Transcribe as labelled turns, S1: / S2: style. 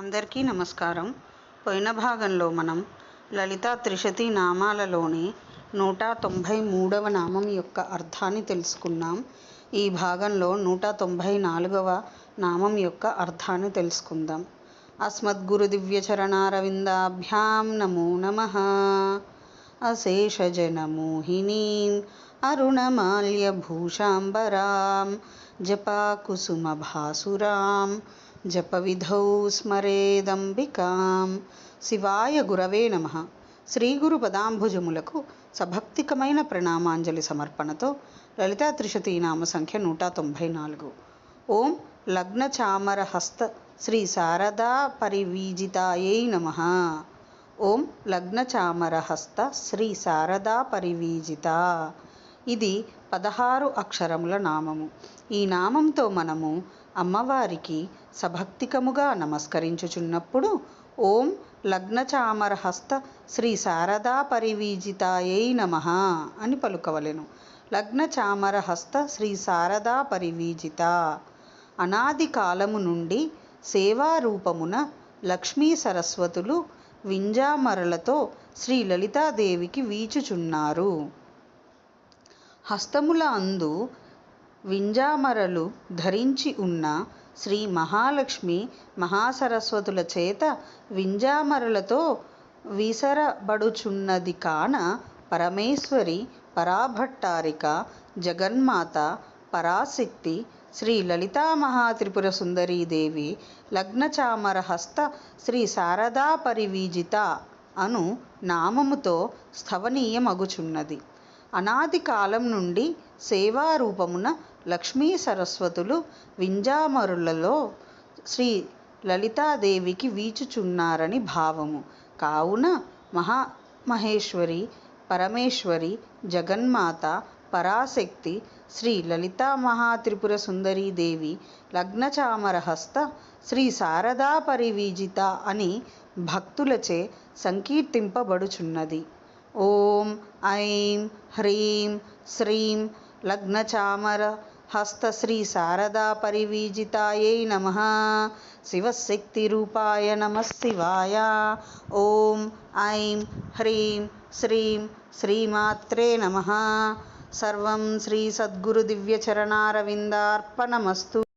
S1: అందరికీ నమస్కారం. పోయిన భాగంలో మనం లలితా త్రిశతి నామాలలోని 193వ నామం యొక్క అర్థాన్ని తెలుసుకున్నాం. ఈ భాగంలో 194వ నామం యొక్క అర్థాన్ని తెలుసుకుందాం. అస్మద్గురు దివ్యచరణారవిందాభ్యాం నమో నమః. అశేషజనమోహినీం అరుణమాల్యభూషాంబరాం జపాకుసుమభాసురాం జపవిధౌ స్మరేదంబికాం. శివాయ గురవే నమః. శ్రీ గురు పదాంభుజములకు సభక్తికమైన ప్రణామాంజలి సమర్పణతో లలితా త్రిశతి నామ సంఖ్య 194. ఓం లగ్న చామర హస్త శ్రీ శారదా పరివీజితాయై నమః. ఓం లగ్న చామర హస్త శ్రీ శారదా పరివీజిత. ఇది 16 అక్షరముల నామము. ఈ నామంతో మనము అమ్మవారికి సభక్తికముగా నమస్కరించుచున్నప్పుడు ఓం లగ్న చామర హస్త శ్రీ శారదా పరివీజితాయై నమః అని పలుకవలెను. లగ్న చామర హస్త శ్రీ శారదా పరివీజిత. అనాది కాలము నుండి సేవారూపమున లక్ష్మీ సరస్వతులు వింజామరలతో శ్రీ లలితాదేవికి వీచుచున్నారు. హస్తముల అందు వింజామరలు ధరించి ఉన్న శ్రీ మహాలక్ష్మి మహాసరస్వతుల చేత వింజామరలతో విసరబడుచున్నది కాన పరమేశ్వరి, పరాభట్టారిక, జగన్మాత, పరాశక్తి శ్రీ లలితా మహాత్రిపుర సుందరీదేవి లగ్న చామర హస్త శ్రీ శారదా పరివీజిత అను నామముతో స్థవనీయమగుచున్నది. అనాది కాలం నుండి సేవారూపమున లక్ష్మీ సరస్వతులు వింజామరులలో శ్రీ లలితాదేవికి వీచుచున్నారని భావము. కావున మహేశ్వరి, పరమేశ్వరి, జగన్మాత, పరాశక్తి శ్రీ లలితా మహాత్రిపుర సుందరీదేవి లగ్న చామర హస్త శ్రీ శారదా పరివీజిత అని భక్తులచే సంకీర్తింపబడుచున్నది. ఓం ఐం హ్రీం శ్రీం లగ్న చామర హస్త శ్రీ శారదా పరివీజితాయై నమః. శివశక్తి రూపాయ నమః శివాయ. ఓం ఐం హ్రీం శ్రీం శ్రీమాత్రే నమః. సర్వం శ్రీ సద్గురు దివ్యచరణారవిందార్పణమస్తు.